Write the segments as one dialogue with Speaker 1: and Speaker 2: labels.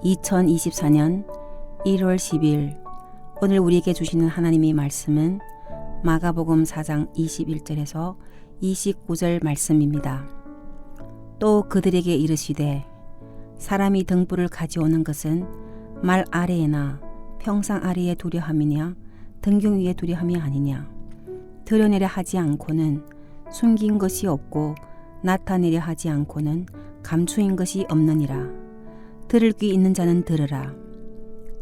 Speaker 1: 2024년 1월 10일 오늘 우리에게 주시는 하나님의 말씀은 마가복음 4장 21절에서 29절 말씀입니다. 또 그들에게 이르시되 사람이 등불을 가져오는 것은 말 아래에나 평상 아래에 두려 함이냐 등경 위에 두려 함이 아니냐. 드러내려 하지 않고는 숨긴 것이 없고 나타내려 하지 않고는 감추인 것이 없느니라. 들을 귀 있는 자는 들으라.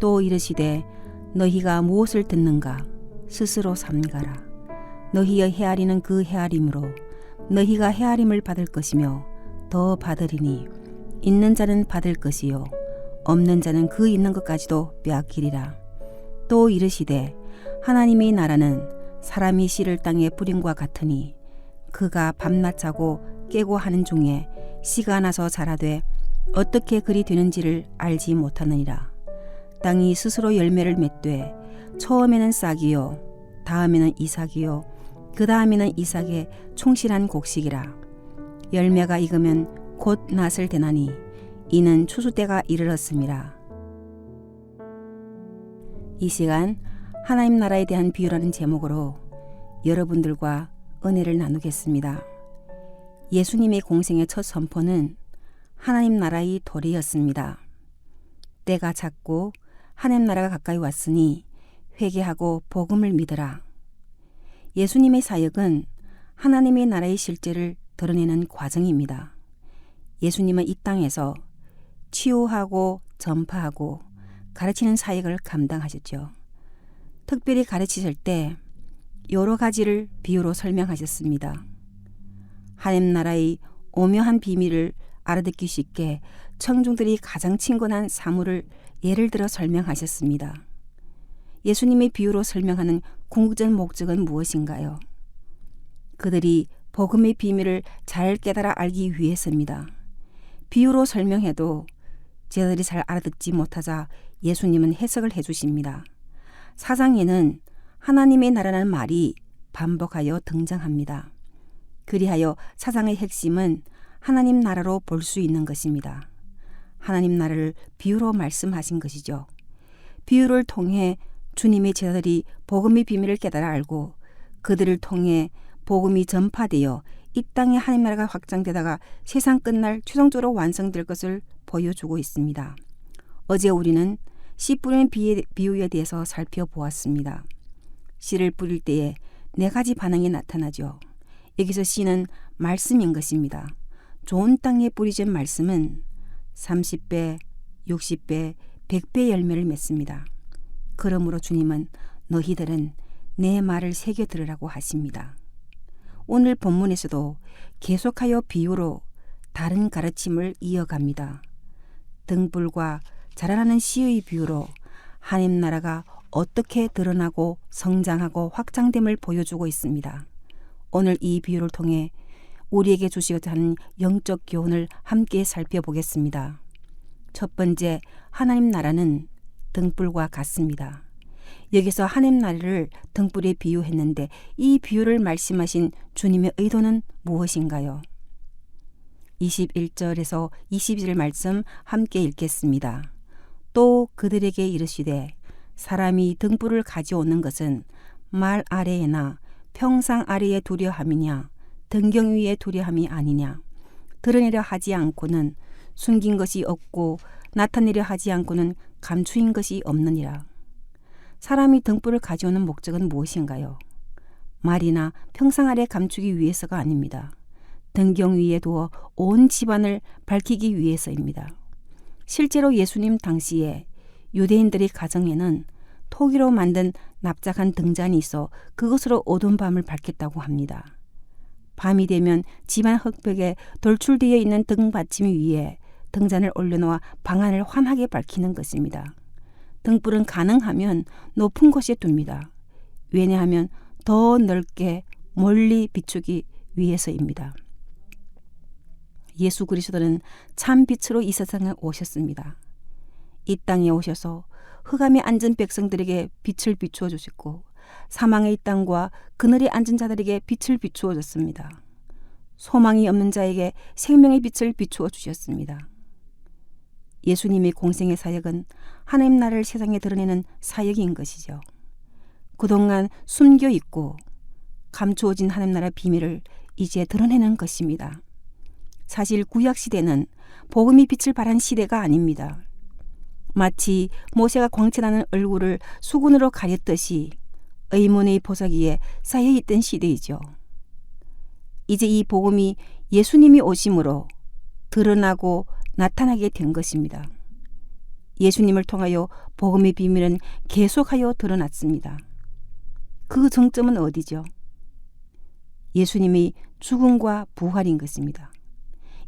Speaker 1: 또 이르시되 너희가 무엇을 듣는가 스스로 삼가라. 너희의 헤아리는 그 헤아림으로 너희가 헤아림을 받을 것이며 더 받으리니 있는 자는 받을 것이요 없는 자는 그 있는 것까지도 빼앗기리라. 또 이르시되 하나님의 나라는 사람이 씨를 땅에 뿌림과 같으니 그가 밤낮 자고 깨고 하는 중에 씨가 나서 자라되 어떻게 그리 되는지를 알지 못하느니라. 땅이 스스로 열매를 맺되 처음에는 싹이요 다음에는 이삭이요 그 다음에는 이삭의 충실한 곡식이라. 열매가 익으면 곧 낫을 대나니 이는 추수 때가 이르렀음이라. 이 시간 하나님 나라에 대한 비유라는 제목으로 여러분들과 은혜를 나누겠습니다. 예수님의 공생의 첫 선포는 하나님 나라의 도래였습니다. 때가 찼고 하나님 나라가 가까이 왔으니 회개하고 복음을 믿으라. 예수님의 사역은 하나님의 나라의 실제를 드러내는 과정입니다. 예수님은 이 땅에서 치유하고 전파하고 가르치는 사역을 감당하셨죠. 특별히 가르치실 때 여러 가지를 비유로 설명하셨습니다. 하나님 나라의 오묘한 비밀을 알아듣기 쉽게 청중들이 가장 친근한 사물을 예를 들어 설명하셨습니다. 예수님의 비유로 설명하는 궁극적 목적은 무엇인가요? 그들이 복음의 비밀을 잘 깨달아 알기 위해서입니다. 비유로 설명해도 제자들이 잘 알아듣지 못하자 예수님은 해석을 해주십니다. 사장에는 하나님의 나라라는 말이 반복하여 등장합니다. 그리하여 사장의 핵심은 하나님 나라로 볼 수 있는 것입니다. 하나님 나라를 비유로 말씀하신 것이죠. 비유를 통해 주님의 제자들이 복음의 비밀을 깨달아 알고 그들을 통해 복음이 전파되어 이 땅에 하나님 나라가 확장되다가 세상 끝날 최종적으로 완성될 것을 보여주고 있습니다. 어제 우리는 씨 뿌리는 비유에 대해서 살펴보았습니다. 씨를 뿌릴 때에 네 가지 반응이 나타나죠. 여기서 씨는 말씀인 것입니다. 좋은 땅에 뿌리진 말씀은 30배, 60배, 100배 열매를 맺습니다. 그러므로 주님은 너희들은 내 말을 새겨 들으라고 하십니다. 오늘 본문에서도 계속하여 비유로 다른 가르침을 이어갑니다. 등불과 자라나는 씨의 비유로 하나님 나라가 어떻게 드러나고 성장하고 확장됨을 보여주고 있습니다. 오늘 이 비유를 통해 우리에게 주시고자 하는 영적 교훈을 함께 살펴보겠습니다. 첫 번째, 하나님 나라는 등불과 같습니다. 여기서 하나님 나라를 등불에 비유했는데 이 비유를 말씀하신 주님의 의도는 무엇인가요? 21절에서 22절 말씀 함께 읽겠습니다. 또 그들에게 이르시되 사람이 등불을 가져오는 것은 말 아래에나 평상 아래에 두려 함이냐 등경 위에 두려 함이 아니냐. 드러내려 하지 않고는 숨긴 것이 없고 나타내려 하지 않고는 감추인 것이 없느니라. 사람이 등불을 가져오는 목적은 무엇인가요? 말이나 평상 아래 감추기 위해서가 아닙니다. 등경 위에 두어 온 집안을 밝히기 위해서입니다. 실제로 예수님 당시에 유대인들의 가정에는 토기로 만든 납작한 등잔이 있어 그것으로 어두운 밤을 밝혔다고 합니다. 밤이 되면 집안 흙벽에 돌출되어 있는 등받침 위에 등잔을 올려놓아 방안을 환하게 밝히는 것입니다. 등불은 가능하면 높은 곳에 둡니다. 왜냐하면 더 넓게 멀리 비추기 위해서입니다. 예수 그리스도는 참 빛으로 이 세상에 오셨습니다. 이 땅에 오셔서 흑암에 앉은 백성들에게 빛을 비추어 주셨고 사망의 땅과 그늘에 앉은 자들에게 빛을 비추어 줬습니다. 소망이 없는 자에게 생명의 빛을 비추어 주셨습니다. 예수님의 공생의 사역은 하나님 나라를 세상에 드러내는 사역인 것이죠. 그동안 숨겨 있고 감추어진 하나님 나라 비밀을 이제 드러내는 것입니다. 사실 구약 시대는 복음이 빛을 발한 시대가 아닙니다. 마치 모세가 광채나는 얼굴을 수건으로 가렸듯이 의문의 보자기에 쌓여있던 시대이죠. 이제 이 복음이 예수님이 오심으로 드러나고 나타나게 된 것입니다. 예수님을 통하여 복음의 비밀은 계속하여 드러났습니다. 그 정점은 어디죠? 예수님의 죽음과 부활인 것입니다.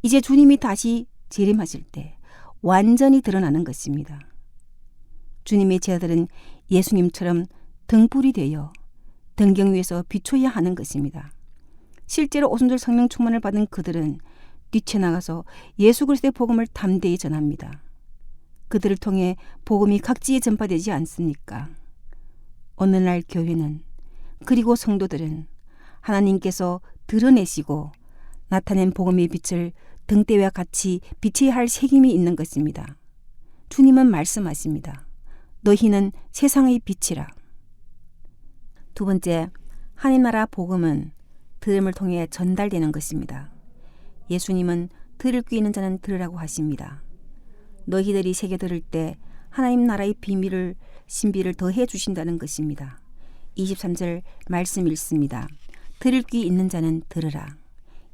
Speaker 1: 이제 주님이 다시 재림하실 때 완전히 드러나는 것입니다. 주님의 제자들은 예수님처럼 등불이 되어 등경 위에서 비춰야 하는 것입니다. 실제로 오순절 성령 충만을 받은 그들은 뛰쳐나가서 예수 그리스도의 복음을 담대히 전합니다. 그들을 통해 복음이 각지에 전파되지 않습니까? 오늘날 교회는, 그리고 성도들은 하나님께서 드러내시고 나타낸 복음의 빛을 등대와 같이 비춰야 할 책임이 있는 것입니다. 주님은 말씀하십니다. 너희는 세상의 빛이라. 두 번째, 하나님 나라 복음은 들음을 통해 전달되는 것입니다. 예수님은 들을 귀 있는 자는 들으라고 하십니다. 너희들이 새겨 들을 때 하나님 나라의 비밀을, 신비를 더해 주신다는 것입니다. 23절 말씀 읽습니다. 들을 귀 있는 자는 들으라.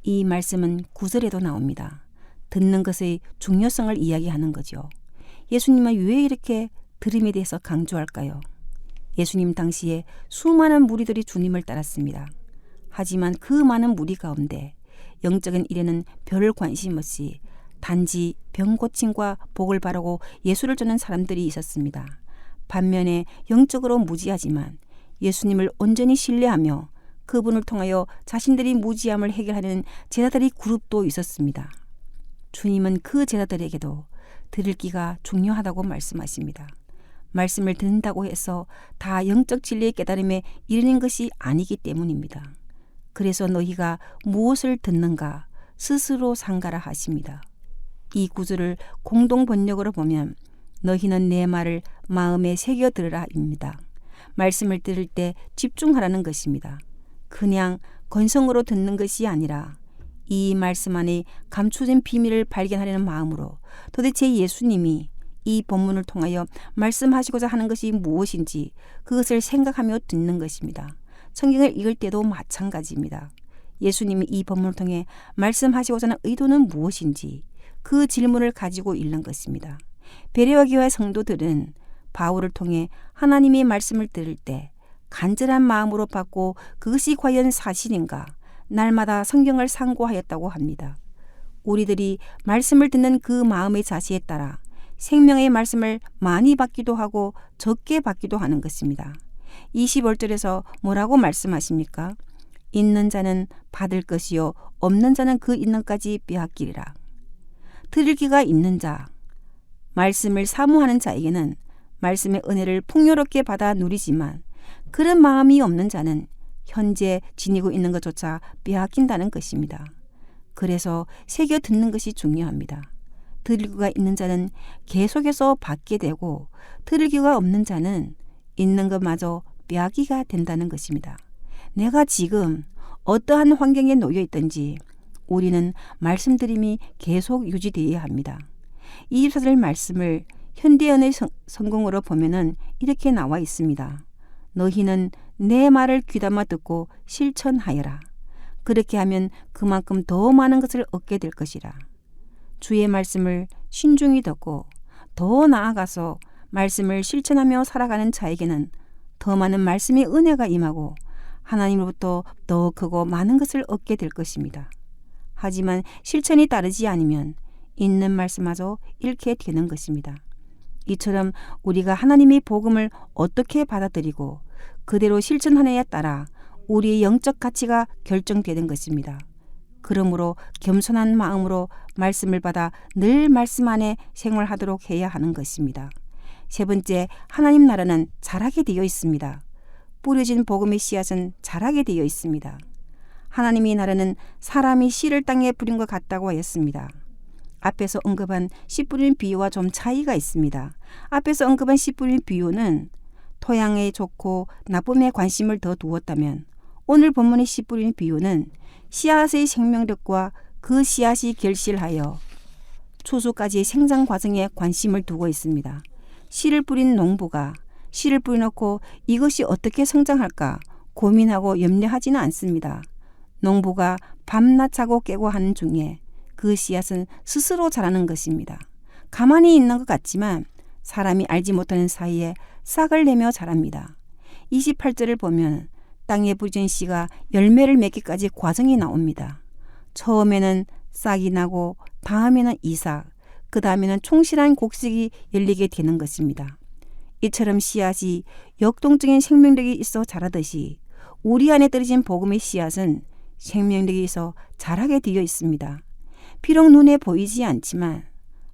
Speaker 1: 이 말씀은 9절에도 나옵니다. 듣는 것의 중요성을 이야기하는 거죠. 예수님은 왜 이렇게 들음에 대해서 강조할까요? 예수님 당시에 수많은 무리들이 주님을 따랐습니다. 하지만 그 많은 무리 가운데 영적인 일에는 별 관심 없이 단지 병 고침과 복을 바라고 예수를 쫓는 사람들이 있었습니다. 반면에 영적으로 무지하지만 예수님을 온전히 신뢰하며 그분을 통하여 자신들이 무지함을 해결하는 제자들의 그룹도 있었습니다. 주님은 그 제자들에게도 들을 귀가 중요하다고 말씀하십니다. 말씀을 듣는다고 해서 다 영적 진리의 깨달음에 이르는 것이 아니기 때문입니다. 그래서 너희가 무엇을 듣는가 스스로 상가라 하십니다. 이 구절을 공동 번역으로 보면 너희는 내 말을 마음에 새겨 들으라입니다. 말씀을 들을 때 집중하라는 것입니다. 그냥 건성으로 듣는 것이 아니라 이 말씀 안에 감춰진 비밀을 발견하려는 마음으로 도대체 예수님이 이 본문을 통하여 말씀하시고자 하는 것이 무엇인지 그것을 생각하며 듣는 것입니다. 성경을 읽을 때도 마찬가지입니다. 예수님이 이 본문을 통해 말씀하시고자 하는 의도는 무엇인지 그 질문을 가지고 읽는 것입니다. 베레아 교회 성도들은 바울을 통해 하나님의 말씀을 들을 때 간절한 마음으로 받고 그것이 과연 사실인가 날마다 성경을 상고하였다고 합니다. 우리들이 말씀을 듣는 그 마음의 자세에 따라 생명의 말씀을 많이 받기도 하고 적게 받기도 하는 것입니다. 25절에서 뭐라고 말씀하십니까? 있는 자는 받을 것이요 없는 자는 그 있는까지 빼앗기리라. 들을 귀가 있는 자, 말씀을 사모하는 자에게는 말씀의 은혜를 풍요롭게 받아 누리지만 그런 마음이 없는 자는 현재 지니고 있는 것조차 빼앗긴다는 것입니다. 그래서 새겨 듣는 것이 중요합니다. 들을 귀가 있는 자는 계속해서 받게 되고 들을 귀가 없는 자는 있는 것마저 빼앗기가 된다는 것입니다. 내가 지금 어떠한 환경에 놓여 있든지 우리는 말씀드림이 계속 유지되어야 합니다. 24절 말씀을 현대연의 성공으로 보면은 이렇게 나와 있습니다. 너희는 내 말을 귀담아 듣고 실천하여라. 그렇게 하면 그만큼 더 많은 것을 얻게 될 것이라. 주의 말씀을 신중히 듣고 더 나아가서 말씀을 실천하며 살아가는 자에게는 더 많은 말씀의 은혜가 임하고 하나님으로부터 더 크고 많은 것을 얻게 될 것입니다. 하지만 실천이 따르지 않으면 있는 말씀마저 잃게 되는 것입니다. 이처럼 우리가 하나님의 복음을 어떻게 받아들이고 그대로 실천하느냐에 따라 우리의 영적 가치가 결정되는 것입니다. 그러므로 겸손한 마음으로 말씀을 받아 늘 말씀 안에 생활하도록 해야 하는 것입니다. 세 번째, 하나님 나라는 자라게 되어 있습니다. 뿌려진 복음의 씨앗은 자라게 되어 있습니다. 하나님의 나라는 사람이 씨를 땅에 뿌린 것 같다고 하였습니다. 앞에서 언급한 씨 뿌리는 비유와 좀 차이가 있습니다. 앞에서 언급한 씨 뿌리는 비유는 토양에 좋고 나쁨에 관심을 더 두었다면, 오늘 본문의 씨 뿌리는 비유는 씨앗의 생명력과 그 씨앗이 결실하여 추수까지의 생장 과정에 관심을 두고 있습니다. 씨를 뿌린 농부가 씨를 뿌려놓고 이것이 어떻게 성장할까 고민하고 염려하지는 않습니다. 농부가 밤낮 자고 깨고 하는 중에 그 씨앗은 스스로 자라는 것입니다. 가만히 있는 것 같지만 사람이 알지 못하는 사이에 싹을 내며 자랍니다. 28절을 보면 땅에 뿌려진 씨가 열매를 맺기까지 과정이 나옵니다. 처음에는 싹이 나고 다음에는 이삭, 그 다음에는 충실한 곡식이 열리게 되는 것입니다. 이처럼 씨앗이 역동적인 생명력이 있어 자라듯이 우리 안에 떨어진 복음의 씨앗은 생명력이 있어 자라게 되어 있습니다. 비록 눈에 보이지 않지만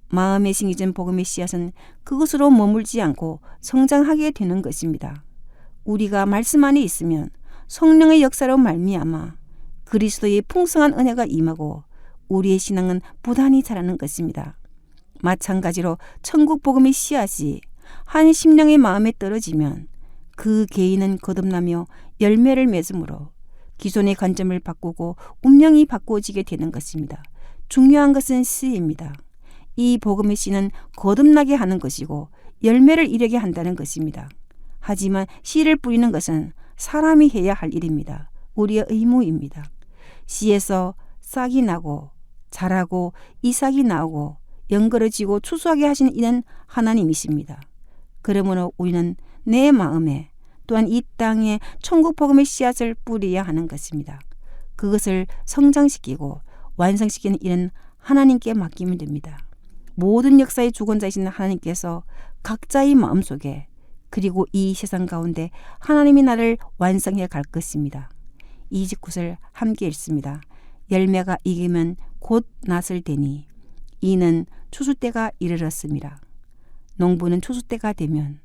Speaker 1: 마음에 심겨진 복음의 씨앗은 그것으로 머물지 않고 성장하게 되는 것입니다. 우리가 말씀 안에 있으면 성령의 역사로 말미암아 그리스도의 풍성한 은혜가 임하고 우리의 신앙은 부단히 자라는 것입니다. 마찬가지로 천국 복음의 씨앗이 한 심령의 마음에 떨어지면 그 개인은 거듭나며 열매를 맺으므로 기존의 관점을 바꾸고 운명이 바꾸어지게 되는 것입니다. 중요한 것은 씨입니다. 이 복음의 씨는 거듭나게 하는 것이고 열매를 이루게 한다는 것입니다. 하지만 씨를 뿌리는 것은 사람이 해야 할 일입니다. 우리의 의무입니다. 씨에서 싹이 나고 자라고 이삭이 나오고 연걸어지고 추수하게 하시는 이는 하나님이십니다. 그러므로 우리는 내 마음에 또한 이 땅에 천국 복음의 씨앗을 뿌려야 하는 것입니다. 그것을 성장시키고 완성시키는 일은 하나님께 맡기면 됩니다. 모든 역사의 주권자이신 하나님께서 각자의 마음속에 그리고 이 세상 가운데 하나님이 나를 완성해 갈 것입니다. 29절 함께 읽습니다. 열매가 익으면 곧 낫을 되니 이는 추수 때가 이르렀습니다. 농부는 추수 때가 되면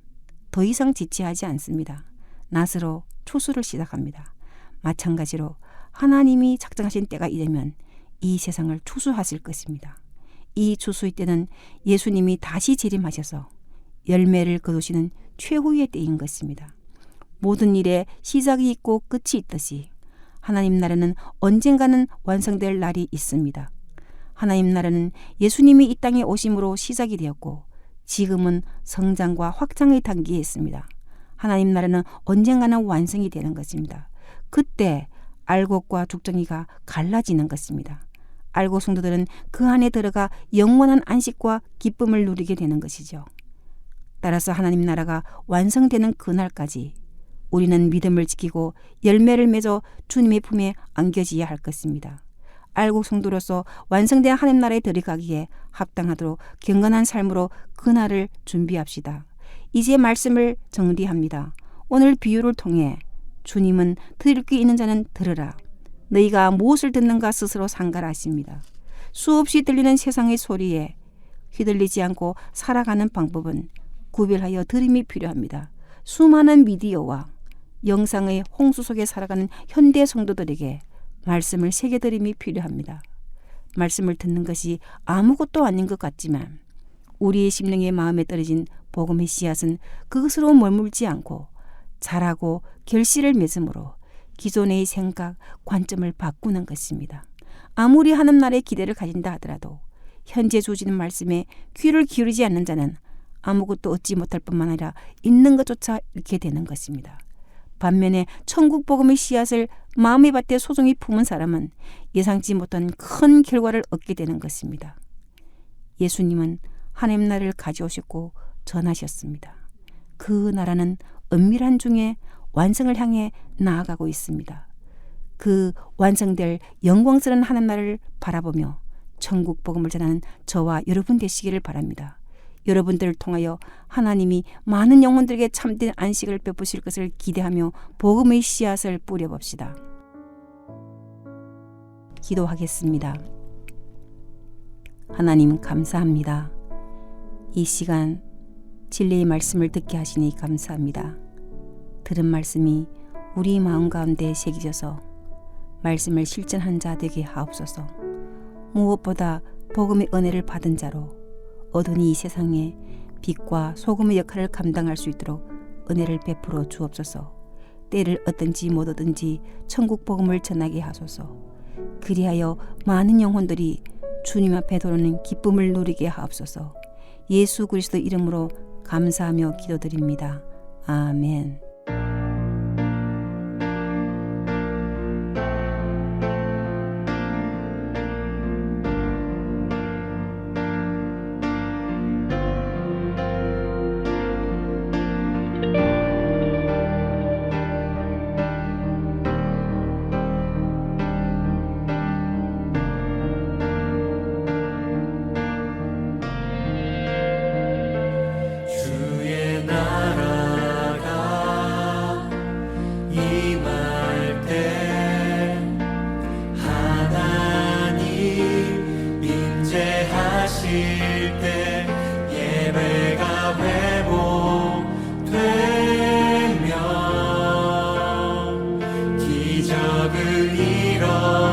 Speaker 1: 더 이상 지체하지 않습니다. 낫으로 추수를 시작합니다. 마찬가지로 하나님이 작정하신 때가 이르면 이 세상을 추수하실 것입니다. 이 추수의 때는 예수님이 다시 재림하셔서 열매를 거두시는 최후의 때인 것입니다. 모든 일에 시작이 있고 끝이 있듯이 하나님 나라는 언젠가는 완성될 날이 있습니다. 하나님 나라는 예수님이 이 땅에 오심으로 시작이 되었고 지금은 성장과 확장의 단계에 있습니다. 하나님 나라는 언젠가는 완성이 되는 것입니다. 그때 알곡과 죽정이가 갈라지는 것입니다. 알곡 성도들은 그 안에 들어가 영원한 안식과 기쁨을 누리게 되는 것이죠. 따라서 하나님 나라가 완성되는 그날까지 우리는 믿음을 지키고 열매를 맺어 주님의 품에 안겨지어야 할 것입니다. 알곡 성도로서 완성된 하나님 나라에 들어가기에 합당하도록 경건한 삶으로 그날을 준비합시다. 이제 말씀을 정리합니다. 오늘 비유를 통해 주님은 들을 귀 있는 자는 들으라. 너희가 무엇을 듣는가 스스로 상가라 하십니다. 수없이 들리는 세상의 소리에 휘둘리지 않고 살아가는 방법은 구별하여 들음이 필요합니다. 수많은 미디어와 영상의 홍수 속에 살아가는 현대 성도들에게 말씀을 새겨드림이 필요합니다. 말씀을 듣는 것이 아무것도 아닌 것 같지만 우리의 심령의 마음에 떨어진 복음의 씨앗은 그것으로 머물지 않고 자라고 결실을 맺음으로 기존의 생각, 관점을 바꾸는 것입니다. 아무리 하는 날의 기대를 가진다 하더라도 현재 주어지는 말씀에 귀를 기울이지 않는 자는 아무것도 얻지 못할 뿐만 아니라 있는 것조차 잃게 되는 것입니다. 반면에 천국 복음의 씨앗을 마음의 밭에 소중히 품은 사람은 예상치 못한 큰 결과를 얻게 되는 것입니다. 예수님은 하나님 나라를 가져오셨고 전하셨습니다. 그 나라는 은밀한 중에 완성을 향해 나아가고 있습니다. 그 완성될 영광스러운 하나님 나라를 바라보며 천국 복음을 전하는 저와 여러분 되시기를 바랍니다. 여러분들을 통하여 하나님이 많은 영혼들에게 참된 안식을 베푸실 것을 기대하며 복음의 씨앗을 뿌려봅시다. 기도하겠습니다. 하나님 감사합니다. 이 시간 진리의 말씀을 듣게 하시니 감사합니다. 들은 말씀이 우리 마음 가운데 새기져서 말씀을 실천한 자 되게 하옵소서. 무엇보다 복음의 은혜를 받은 자로 어두운 이 세상에 빛과 소금의 역할을 감당할 수 있도록 은혜를 베풀어 주옵소서. 때를 얻든지 못 얻든지 천국 복음을 전하게 하소서. 그리하여 많은 영혼들이 주님 앞에 도르는 기쁨을 누리게 하옵소서. 예수 그리스도 이름으로 감사하며 기도드립니다. 아멘.
Speaker 2: 주의 나라가 임할 때 하나님 임재하실 때 예배가 회복되면 기적을 일어나네.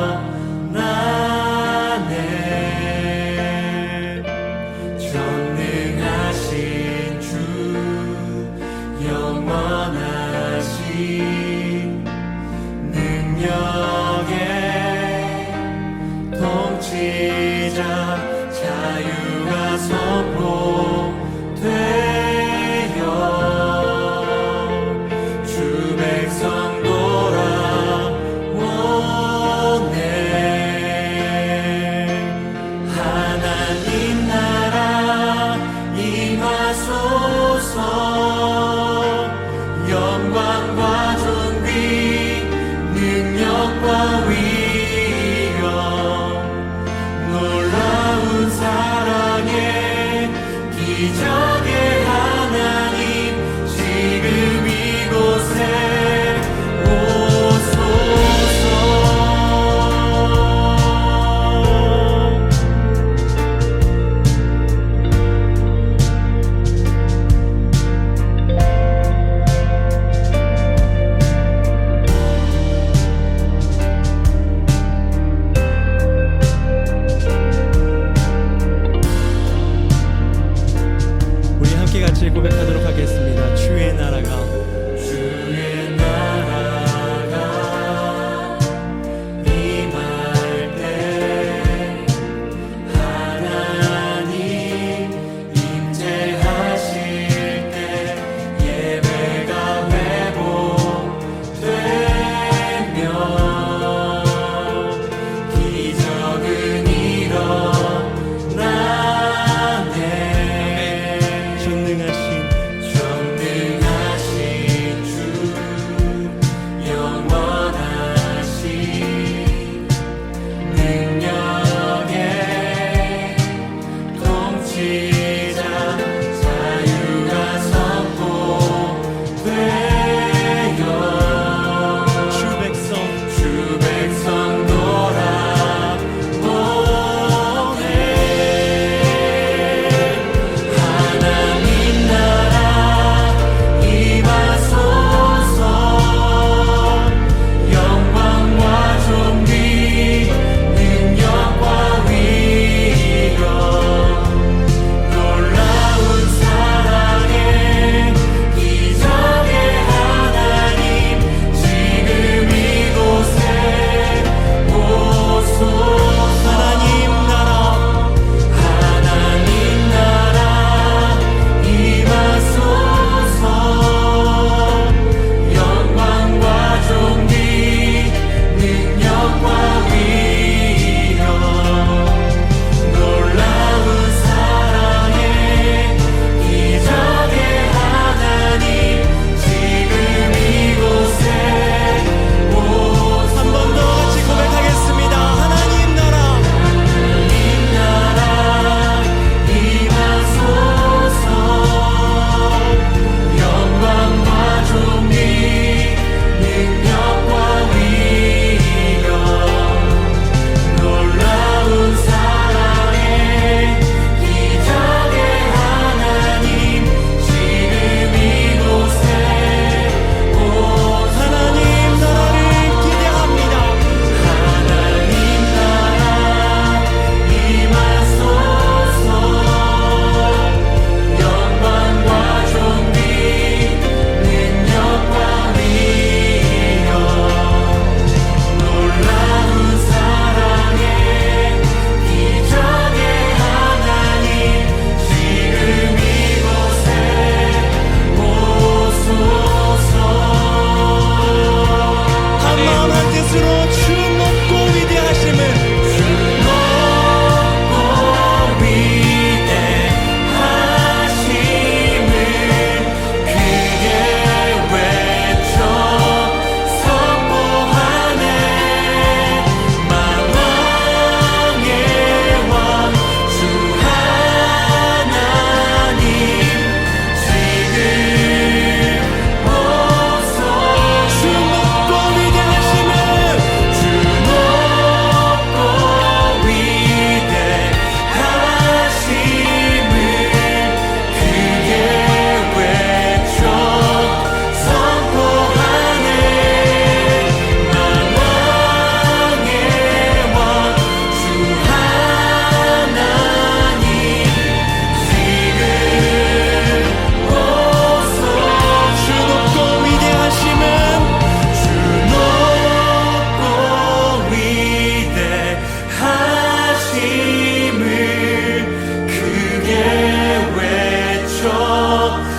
Speaker 2: 전능하신 주 영원하신 능력의 통치자 자유가 선포되어 주 백성 돌아오네. 하나님 나라 임하소서. 영광과 존귀 능력과 위엄 놀라운 사랑의 기적의 하나님 지금 이곳에 오소서. 우리 함께 같이 고백하도록 하겠습니다. 주의 나라가 임할 때 하나님 임재하실 때 예배가 회복되면 기적은 일어나네.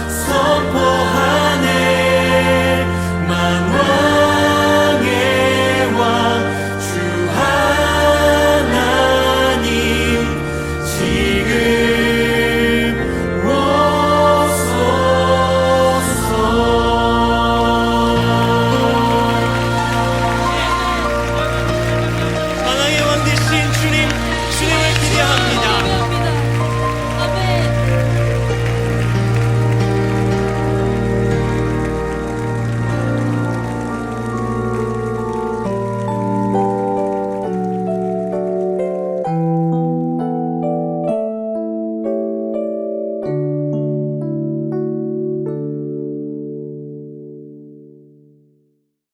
Speaker 3: 선포